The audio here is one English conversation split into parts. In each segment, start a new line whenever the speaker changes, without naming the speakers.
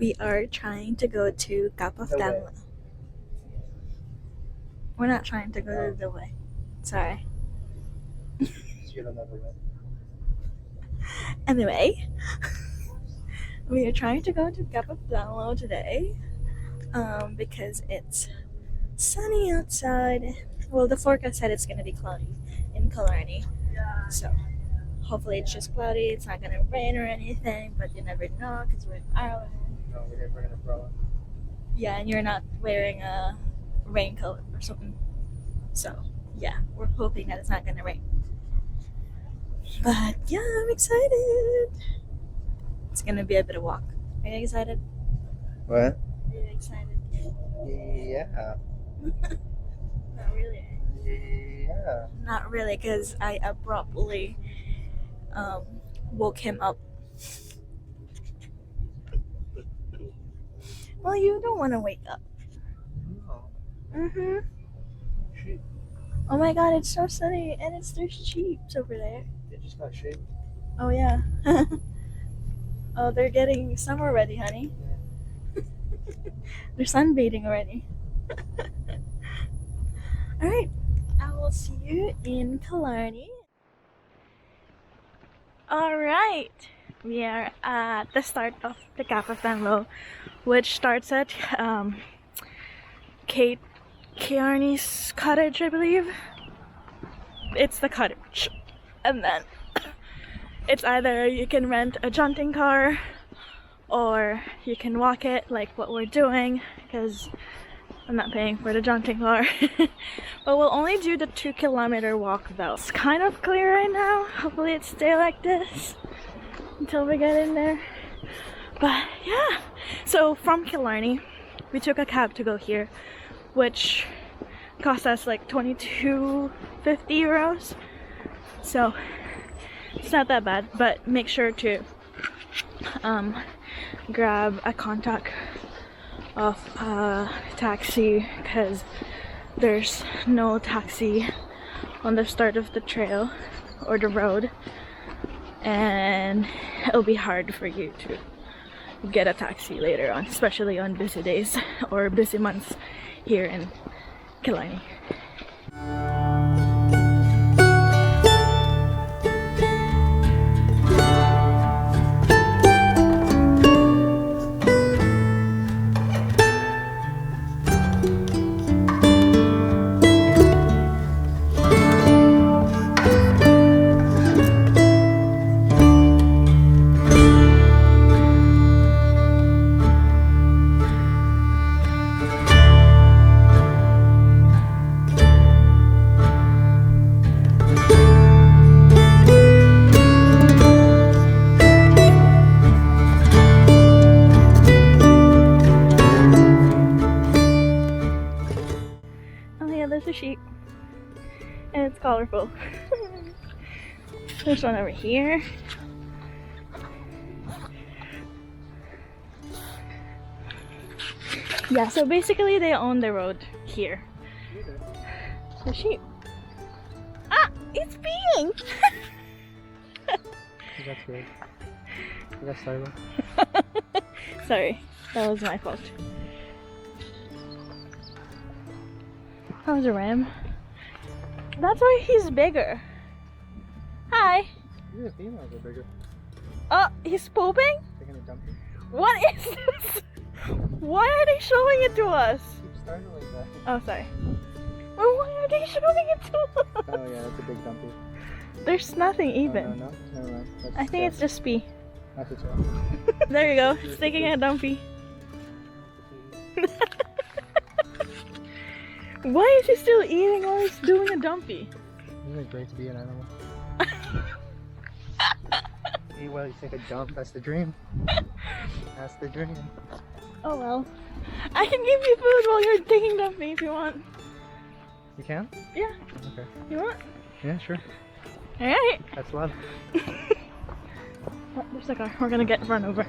We are trying to go to Cap of Dunloe. We're not trying to go to the way. Sorry. Anyway, we are trying to go to Cap of Dunloe today because it's sunny outside. Well, the forecast said it's going to be cloudy in Killarney. So hopefully it's just cloudy. It's not going to rain or anything, but you never know because we're in Ireland.
No, we're going to throw it.
Yeah, and you're not wearing a raincoat or something. So, yeah, we're hoping that it's not going to rain. But, yeah, I'm excited. It's going to be a bit of walk. Are you excited?
What?
Are you excited?
Yeah.
Not really.
Yeah.
Not really, because I abruptly woke him up. Well, you don't want to wake up.
No.
Mm-hmm.
Sheep.
Oh my god, it's so sunny, and there's sheep over there.
They just got sheep.
Oh yeah. Oh, they're getting summer already, honey.
Yeah.
They're sunbathing already. Alright, I will see you in Killarney. Alright, we are at the start of the Cap of Dunloe, which starts at Kate Kearney's cottage, I believe. It's the cottage. And then it's either you can rent a jaunting car or you can walk it like what we're doing, because I'm not paying for the jaunting car. But we'll only do the 2-kilometer walk though. It's kind of clear right now. Hopefully it stays like this until we get in there. But yeah, so from Killarney we took a cab to go here, which cost us like 22.50 euros. So it's not that bad, but make sure to grab a contact of a taxi, because there's no taxi on the start of the trail or the road, and it'll be hard for you to get a taxi later on, especially on busy days or busy months here in Killarney. There's a sheep, and it's colorful. There's one over here. Yeah, so basically they own the road here. The sheep. Ah, it's peeing!
That's weird. That's silent.
Sorry, that was my fault. That was a ram. That's why he's bigger. Hi.
Yeah, the females are bigger.
Oh, he's pooping?
Taking a dumpy.
What is this? Why are they showing it to us?
Keep startling that.
Oh, sorry. Well, why are they showing it to us?
Oh yeah, that's a big dumpy.
There's nothing even.
Oh, no, never mind. That's
I think it's just pee.
That's a
There you go. It's taking a dumpy. Why is he still eating while he's doing a dumpy?
Isn't it great to be an animal? Eat while you take a dump, that's the dream. That's the dream.
Oh well. I can give you food while you're taking dumpy if you want.
You can?
Yeah.
Okay.
You want?
Yeah, sure.
Alright.
That's love.
Oh, there's a car. We're gonna get run over.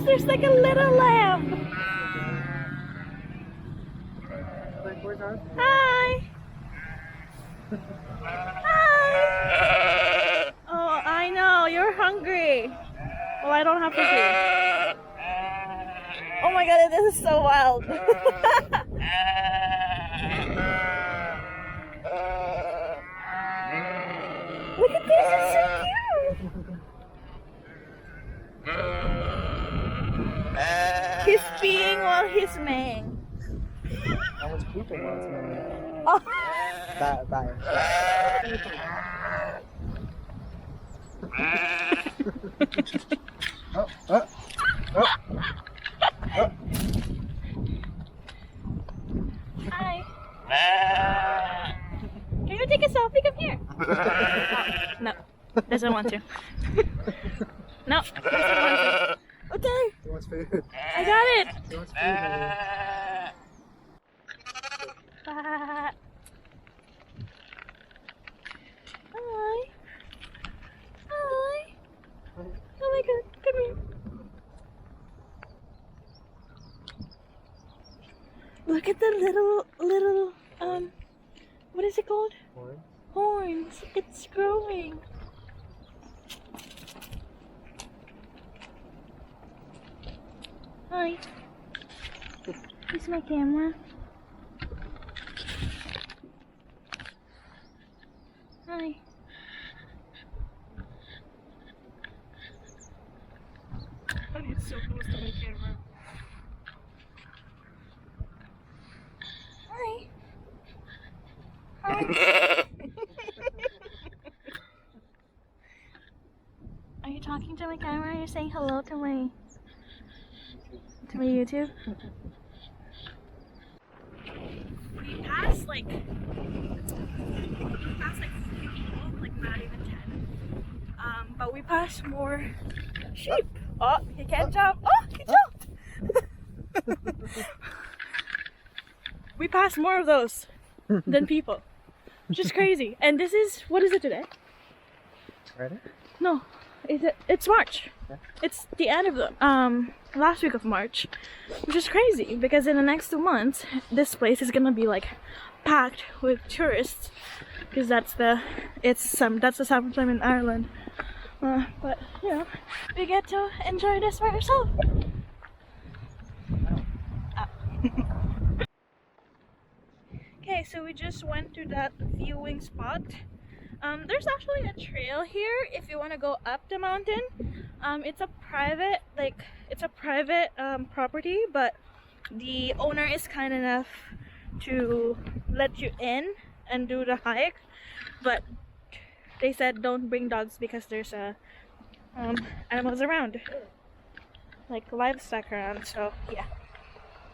there's like a little lamb.
Like, where's our?
Hi. Hi. Oh, I know. You're hungry. Well, I don't have to feed. Oh my god, this is so wild. Look at this, it's so cute. He's peeing while he's maying.
I was pooping once, man.
Oh.
Bye.
Hi. Can you take a selfie? Come here. Oh, no, doesn't want to. No, doesn't want to. Okay.
He wants food.
I got it.
He wants food, honey.
Bye. Hi. Hi. Oh my god, come here. Look at the little, what is it called?
Horn.
Horns. It's growing. Hi. Here's my camera. Hi. It's so close to my camera. Hi. Hi. Are you talking to my camera? You're saying hello to my YouTube? We passed like 50 people, like not even 10. But we passed more sheep. Oh, he can't jump. Oh, he jumped. We passed more of those than people, which is crazy. And this is, what is it today?
Ready?
No, it's March.
Yeah.
It's the end of the last week of March, which is crazy because in the next 2 months this place is gonna be like packed with tourists because that's the summertime in Ireland. But you know, we get to enjoy this by ourselves. Okay, so we just went to that viewing spot. There's actually a trail here if you want to go up the mountain. It's a private property, but the owner is kind enough to let you in and do the hike, but they said don't bring dogs because there's animals around, like livestock around. So yeah,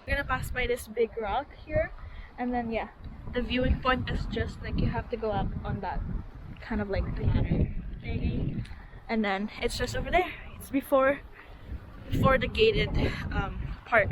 we're gonna pass by this big rock here, and then yeah, the viewing point is just like you have to go up on that kind of like ladder thingy, and then it's just over there. It's before the gated part.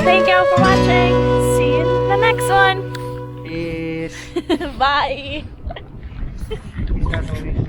Thank y'all for watching. See you in the next one.
Peace.
Bye.
He's not always